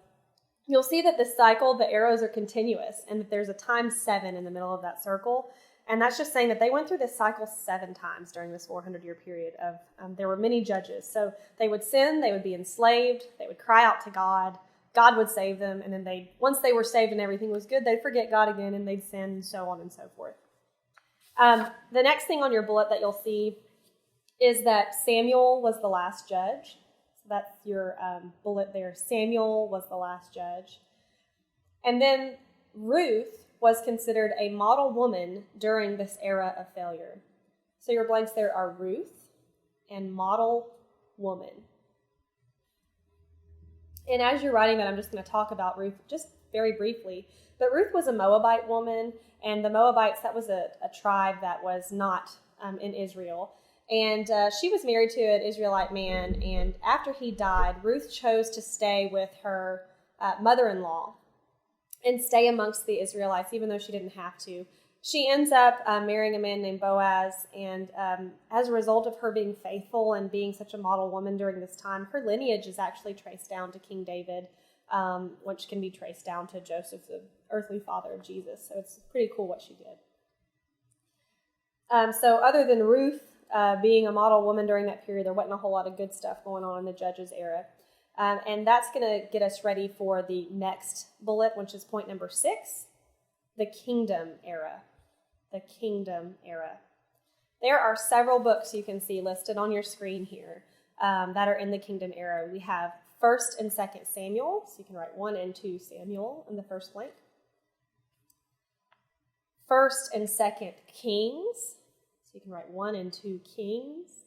you'll see that the cycle, the arrows are continuous, and that there's a times 7 in the middle of that circle. And that's just saying that they went through this cycle 7 times during this 400-year period of, there were many judges. So they would sin, they would be enslaved, they would cry out to God, God would save them, and then once they were saved and everything was good, they'd forget God again, and they'd sin, and so on and so forth. The next thing on your bullet that you'll see is that Samuel was the last judge. So that's your bullet there. Samuel was the last judge. And then Ruth was considered a model woman during this era of failure. So your blanks there are Ruth and model woman. And as you're writing that, I'm just going to talk about Ruth just very briefly. But Ruth was a Moabite woman, and the Moabites, that was a tribe that was not in Israel. And she was married to an Israelite man, and after he died, Ruth chose to stay with her mother-in-law and stay amongst the Israelites, even though she didn't have to. She ends up marrying a man named Boaz, and as a result of her being faithful and being such a model woman during this time, her lineage is actually traced down to King David, which can be traced down to Joseph, the earthly father of Jesus. So it's pretty cool what she did. So other than Ruth being a model woman during that period, there wasn't a whole lot of good stuff going on in the Judges era. And that's going to get us ready for the next bullet, which is point number 6, the Kingdom Era. The Kingdom Era. There are several books you can see listed on your screen here that are in the Kingdom Era. We have 1st and 2nd Samuel, so you can write 1 and 2 Samuel in the first blank. 1st and 2nd Kings, so you can write 1 and 2 Kings.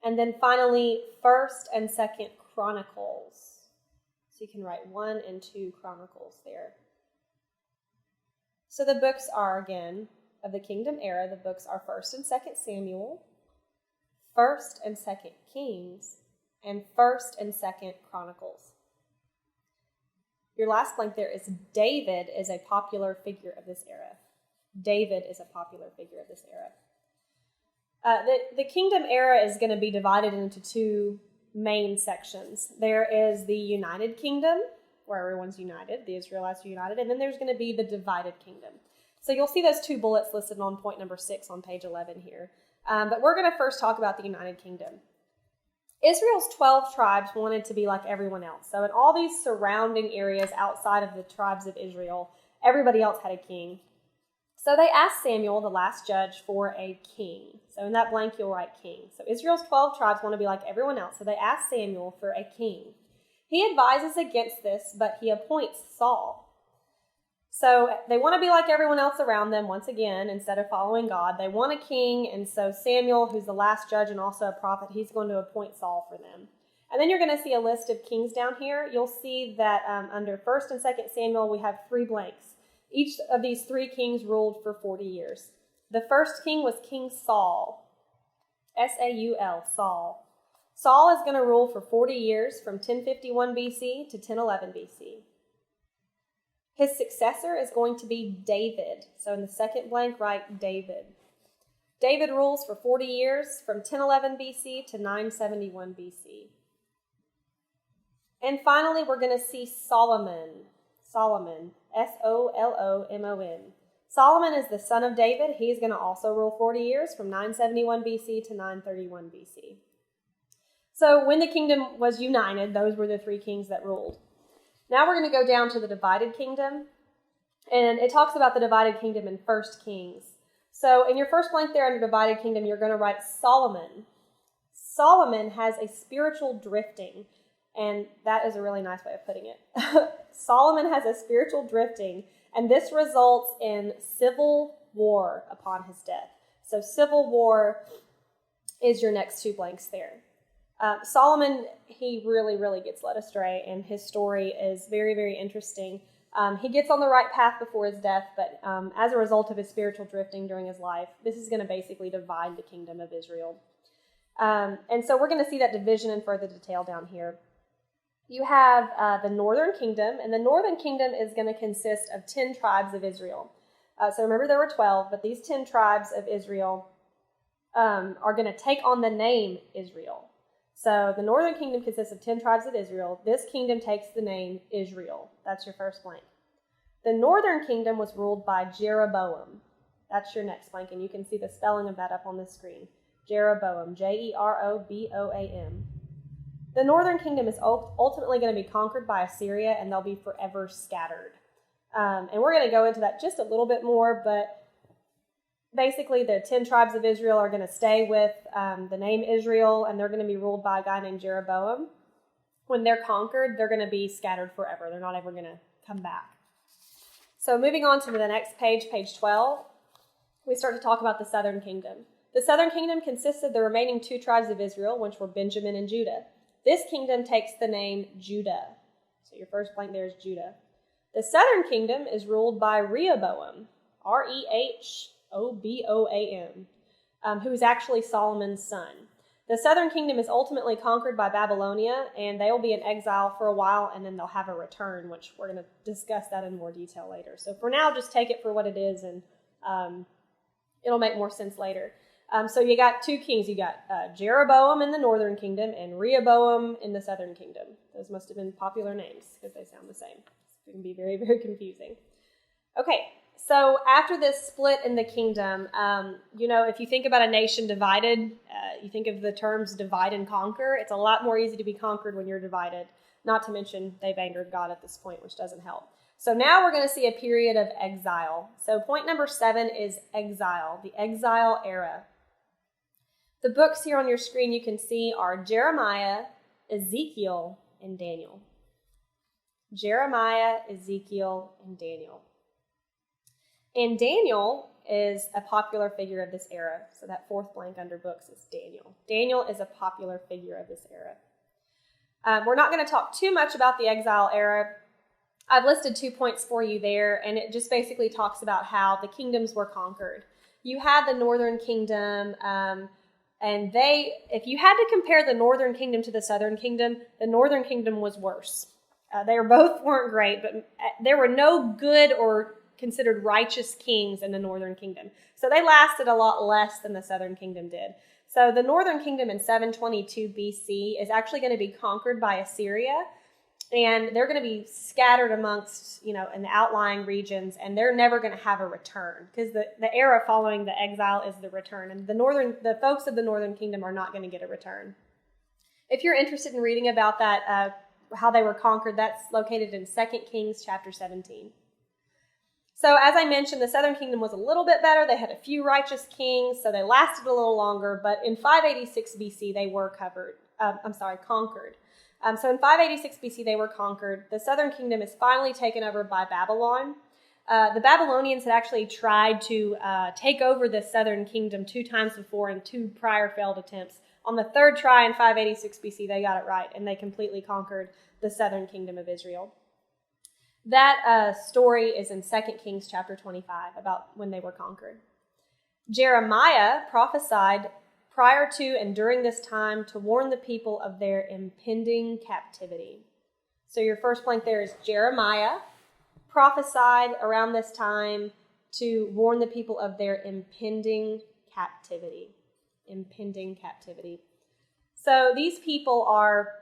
And then finally, 1st and 2nd Chronicles, so you can write 1 and 2 Chronicles there. So the books are, again, of the Kingdom Era. The books are 1st and 2nd Samuel, 1st and 2nd Kings, and 1st and 2nd Chronicles. Your last blank there is David is a popular figure of this era. David is a popular figure of this era. The Kingdom Era is going to be divided into 2 main sections. There is the United Kingdom, where everyone's united, the Israelites are united, and then there's going to be the divided kingdom. So you'll see those 2 bullets listed on point number 6 on page 11 here. But we're going to first talk about the United Kingdom. Israel's 12 tribes wanted to be like everyone else. So in all these surrounding areas outside of the tribes of Israel, everybody else had a king. So they asked Samuel, the last judge, for a king. So in that blank, you'll write king. So Israel's 12 tribes want to be like everyone else. So they asked Samuel for a king. He advises against this, but he appoints Saul. So they want to be like everyone else around them, once again, instead of following God. They want a king, and so Samuel, who's the last judge and also a prophet, he's going to appoint Saul for them. And then you're going to see a list of kings down here. You'll see that under 1st and 2nd Samuel, we have 3 blanks. Each of these 3 kings ruled for 40 years. The first king was King Saul, S-A-U-L, Saul. Saul is going to rule for 40 years from 1051 BC to 1011 BC. His successor is going to be David. So in the second blank, write David. David rules for 40 years from 1011 BC to 971 BC. And finally, we're going to see Solomon. Solomon, Solomon. Solomon is the son of David. He's going to also rule 40 years from 971 BC to 931 BC. So when the kingdom was united, those were the three kings that ruled. Now we're going to go down to the divided kingdom, and it talks about the divided kingdom in 1 Kings. So in your first blank there under divided kingdom, you're going to write Solomon. Solomon has a spiritual drifting, and that is a really nice way of putting it. Solomon has a spiritual drifting, and this results in civil war upon his death. So civil war is your next two blanks there. Solomon, he really, really gets led astray, and his story is very, very interesting. He gets on the right path before his death, but as a result of his spiritual drifting during his life, this is going to basically divide the kingdom of Israel. And so we're going to see that division in further detail down here. You have the northern kingdom, and the northern kingdom is going to consist of 10 tribes of Israel. So remember there were 12, but these 10 tribes of Israel are going to take on the name Israel. So the northern kingdom consists of 10 tribes of Israel. This kingdom takes the name Israel. That's your first blank. The northern kingdom was ruled by Jeroboam. That's your next blank, and you can see the spelling of that up on the screen. Jeroboam, Jeroboam. The northern kingdom is ultimately going to be conquered by Assyria, and they'll be forever scattered. And we're going to go into that just a little bit more, but basically the 10 tribes of Israel are going to stay with the name Israel, and they're going to be ruled by a guy named Jeroboam. When they're conquered, they're going to be scattered forever. They're not ever going to come back. So moving on to the next page, page 12, we start to talk about the southern kingdom. The southern kingdom consists of the remaining 2 tribes of Israel, which were Benjamin and Judah. This kingdom takes the name Judah. So your first blank there is Judah. The southern kingdom is ruled by Rehoboam, Rehoboam, who is actually Solomon's son. The southern kingdom is ultimately conquered by Babylonia, and they will be in exile for a while, and then they'll have a return, which we're going to discuss that in more detail later. So for now, just take it for what it is, and it'll make more sense later. So you got 2 kings. You got Jeroboam in the northern kingdom and Rehoboam in the southern kingdom. Those must have been popular names because they sound the same. It can be very, very confusing. Okay, so after this split in the kingdom, if you think about a nation divided, you think of the terms divide and conquer. It's a lot more easy to be conquered when you're divided, not to mention they've angered God at this point, which doesn't help. So now we're going to see a period of exile. So point number 7 is exile, the exile era. The books here on your screen you can see are Jeremiah, Ezekiel, and Daniel. Jeremiah, Ezekiel, and Daniel. And Daniel is a popular figure of this era. So that 4th blank under books is Daniel. Daniel is a popular figure of this era. We're not going to talk too much about the exile era. I've listed 2 points for you there, and it just basically talks about how the kingdoms were conquered. You had the northern kingdom, and if you had to compare the northern kingdom to the southern kingdom, the northern kingdom was worse. They both weren't great, but there were no good or considered righteous kings in the northern kingdom. So they lasted a lot less than the southern kingdom did. So the northern kingdom in 722 BC is actually going to be conquered by Assyria, and they're going to be scattered amongst, in the outlying regions, and they're never going to have a return because the era following the exile is the return, and the folks of the northern kingdom are not going to get a return. If you're interested in reading about that, how they were conquered, that's located in 2 Kings chapter 17. So as I mentioned, the southern kingdom was a little bit better. They had a few righteous kings, so they lasted a little longer, but in 586 BC, they were conquered. So in 586 BC, they were conquered. The southern kingdom is finally taken over by Babylon. The Babylonians had actually tried to take over the southern kingdom 2 times before in 2 prior failed attempts. On the 3rd try in 586 BC, they got it right, and they completely conquered the southern kingdom of Israel. That story is in 2 Kings chapter 25, about when they were conquered. Jeremiah prophesied prior to and during this time to warn the people of their impending captivity. So your first blank there is Jeremiah prophesied around this time to warn the people of their impending captivity. Impending captivity. So these people are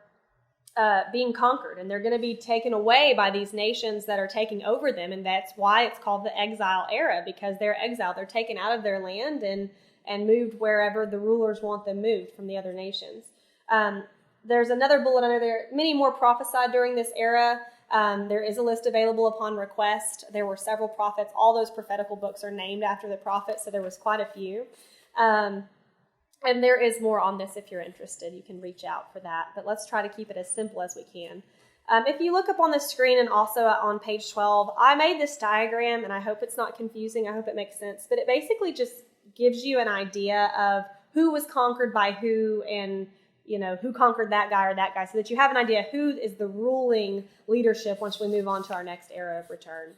being conquered, and they're going to be taken away by these nations that are taking over them, and that's why it's called the Exile Era, because they're exiled. They're taken out of their land and moved wherever the rulers want them moved from the other nations. There's another bullet under there. Many more prophesied during this era. There is a list available upon request. There were several prophets. All those prophetical books are named after the prophets, so there was quite a few. And there is more on this if you're interested. You can reach out for that. But let's try to keep it as simple as we can. If you look up on the screen and also on page 12, I made this diagram, and I hope it's not confusing. I hope it makes sense. But it basically just gives you an idea of who was conquered by who, and who conquered that guy or that guy, so that you have an idea who is the ruling leadership once we move on to our next era of return.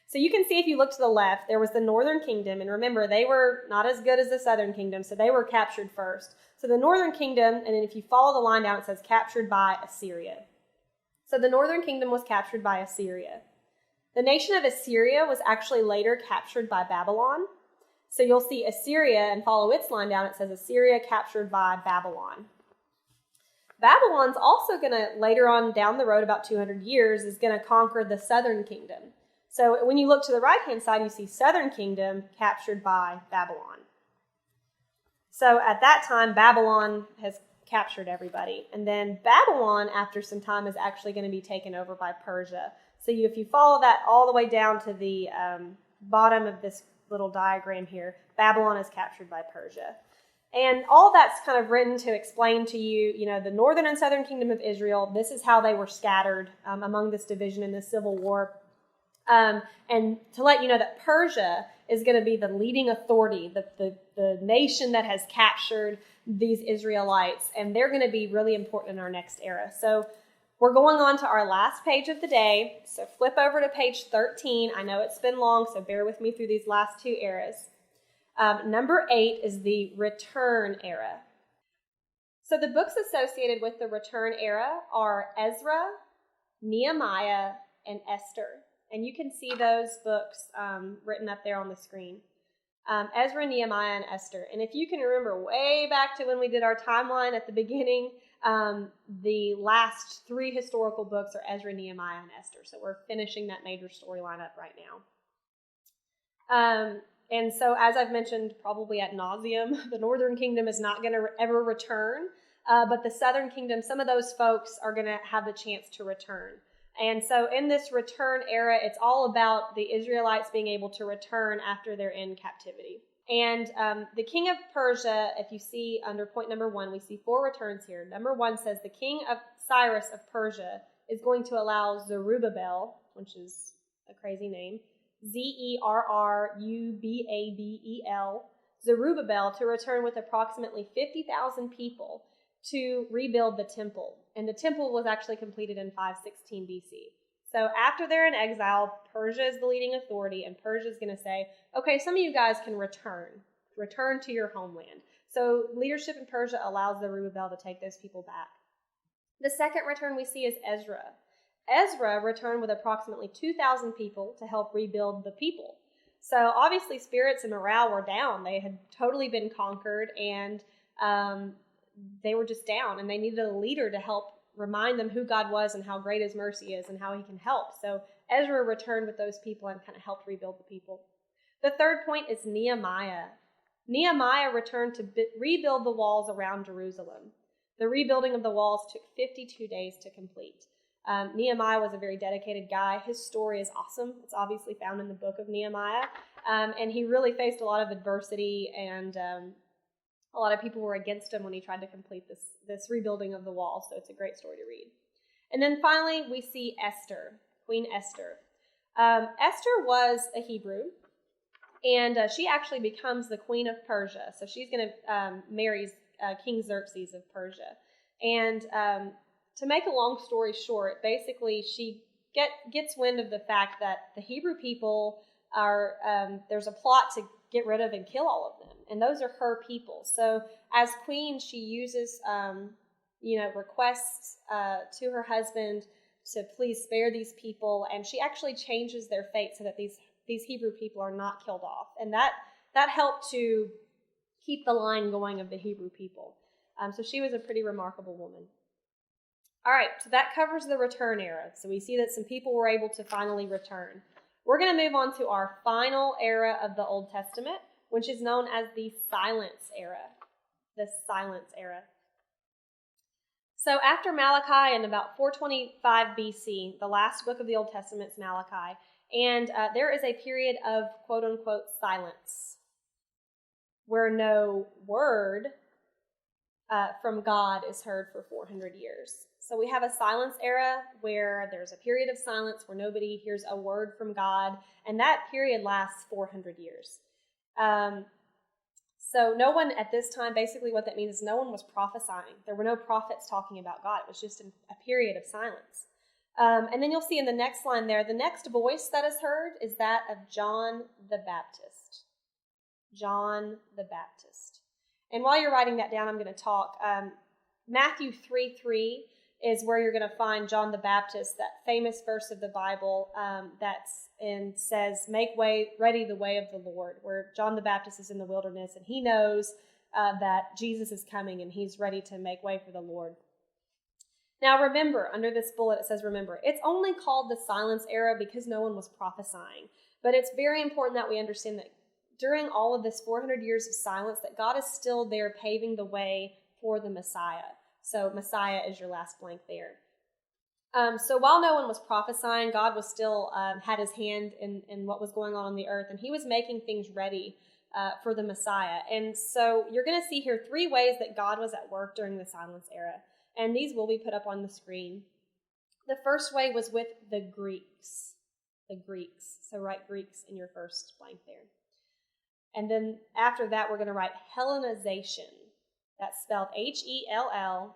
So you can see if you look to the left, there was the northern kingdom, and remember, they were not as good as the southern kingdom, so they were captured first. So the northern kingdom, and then if you follow the line down, it says captured by Assyria. So the northern kingdom was captured by Assyria. The nation of Assyria was actually later captured by Babylon. So you'll see Assyria, and follow its line down, it says Assyria captured by Babylon. Babylon's also going to, later on down the road, about 200 years, is going to conquer the southern kingdom. So when you look to the right-hand side, you see southern kingdom captured by Babylon. So at that time, Babylon has captured everybody. And then Babylon, after some time, is actually going to be taken over by Persia. So if you follow that all the way down to the bottom of this little diagram here, Babylon is captured by Persia. And all that's kind of written to explain to you, the northern and southern kingdom of Israel, this is how they were scattered among this division in this civil war. And to let you know that Persia is going to be the leading authority, the nation that has captured these Israelites, and they're going to be really important in our next era. So we're going on to our last page of the day. So flip over to page 13. I know it's been long, so bear with me through these last two eras. Number 8 is the Return Era. So the books associated with the Return Era are Ezra, Nehemiah, and Esther. And you can see those books written up there on the screen. Ezra, Nehemiah, and Esther. And if you can remember way back to when we did our timeline at the beginning, the last 3 historical books are Ezra, Nehemiah, and Esther. So we're finishing that major storyline up right now. And so, as I've mentioned probably ad nauseum, the northern kingdom is not going to ever return, but the southern kingdom, some of those folks are going to have the chance to return. And so in this return era, it's all about the Israelites being able to return after they're in captivity. And the king of Persia, if you see under point number 1, we see 4 returns here. Number 1 says the king of Cyrus of Persia is going to allow Zerrubabel, which is a crazy name, Zerrubabel, Zerrubabel, to return with approximately 50,000 people to rebuild the temple. And the temple was actually completed in 516 BC. So after they're in exile, Persia is the leading authority, and Persia is going to say, okay, some of you guys can return to your homeland. So leadership in Persia allows Zerrubabel to take those people back. The second return we see is Ezra. Ezra returned with approximately 2,000 people to help rebuild the people. So obviously spirits and morale were down. They had totally been conquered, and they were just down, and they needed a leader to help remind them who God was and how great his mercy is and how he can help. So Ezra returned with those people and kind of helped rebuild the people. The third point is Nehemiah. Nehemiah returned to rebuild the walls around Jerusalem. The rebuilding of the walls took 52 days to complete. Nehemiah was a very dedicated guy. His story is awesome. It's obviously found in the book of Nehemiah. And he really faced a lot of adversity, and a lot of people were against him when he tried to complete this rebuilding of the wall. So it's a great story to read. And then finally, we see Esther, Queen Esther. Esther was a Hebrew, and she actually becomes the queen of Persia. So she's going to marry King Xerxes of Persia. And to make a long story short, basically she gets wind of the fact that the Hebrew people are, there's a plot to get rid of and kill all of them. And those are her people. So as queen, she uses, requests to her husband to please spare these people. And she actually changes their fate so that these Hebrew people are not killed off. And that helped to keep the line going of the Hebrew people. So she was a pretty remarkable woman. All right, so that covers the return era. So we see that some people were able to finally return. We're going to move on to our final era of the Old Testament, which is known as the Silence Era. The Silence Era. So after Malachi in about 425 BC, the last book of the Old Testament is Malachi, and there is a period of quote-unquote silence where no word from God is heard for 400 years. So we have a silence era where there's a period of silence where nobody hears a word from God, and that period lasts 400 years. So no one at this time, basically what that means is no one was prophesying. There were no prophets talking about God. It was just a period of silence. And then you'll see in the next line there, the next voice that is heard is that of John the Baptist. John the Baptist. And while you're writing that down, I'm going to talk. Matthew 3:3 is where you're going to find John the Baptist, that famous verse of the Bible and says, "Make ready the way of the Lord," where John the Baptist is in the wilderness and he knows that Jesus is coming and he's ready to make way for the Lord. Now remember, under this bullet it says remember. It's only called the silence era because no one was prophesying. But it's very important that we understand that during all of this 400 years of silence, that God is still there paving the way for the Messiah. So Messiah is your last blank there. So while no one was prophesying, God was still had his hand in what was going on the earth, and he was making things ready for the Messiah. And so you're going to see here 3 ways that God was at work during the silence era, and these will be put up on the screen. The first way was with the Greeks. The Greeks. So write Greeks in your first blank there. And then after that, we're going to write Hellenization. That's spelled Helleniziation,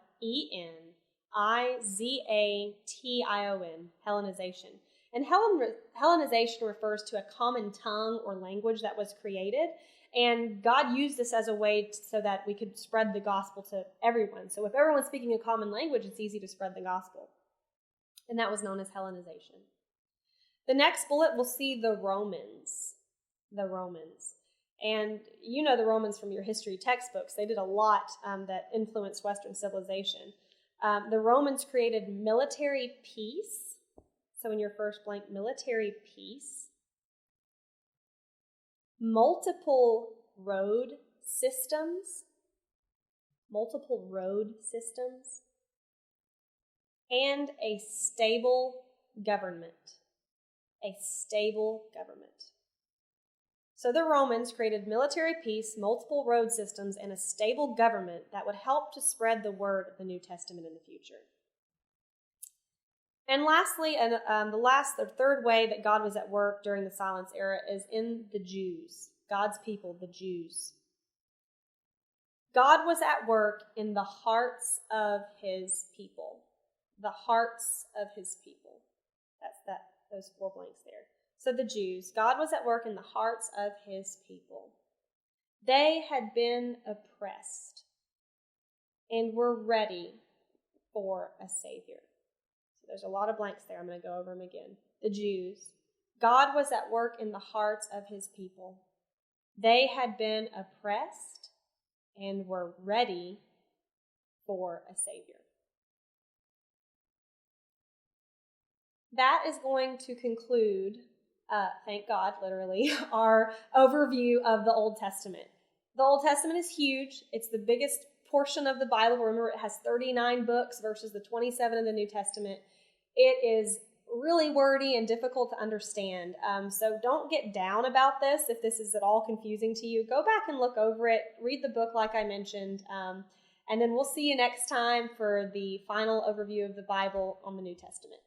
Hellenization. And Hellenization refers to a common tongue or language that was created, and God used this as a way so that we could spread the gospel to everyone. So if everyone's speaking a common language, it's easy to spread the gospel. And that was known as Hellenization. The next bullet, we'll see the Romans. The Romans. And you know the Romans from your history textbooks. They did a lot that influenced Western civilization. The Romans created military peace. So in your first blank, military peace. Multiple road systems. Multiple road systems. And a stable government. A stable government. So the Romans created military peace, multiple road systems, and a stable government that would help to spread the word of the New Testament in the future. And lastly, the third way that God was at work during the silence era is in the Jews, God's people, the Jews. God was at work in the hearts of his people. The hearts of his people. That's those 4 blanks there. So the Jews, God was at work in the hearts of his people. They had been oppressed and were ready for a Savior. So there's a lot of blanks there. I'm going to go over them again. The Jews, God was at work in the hearts of his people. They had been oppressed and were ready for a Savior. That is going to conclude thank God, literally, our overview of the Old Testament. The Old Testament is huge. It's the biggest portion of the Bible. Remember, it has 39 books versus the 27 in the New Testament. It is really wordy and difficult to understand. So don't get down about this if this is at all confusing to you. Go back and look over it. Read the book like I mentioned. And then we'll see you next time for the final overview of the Bible on the New Testament.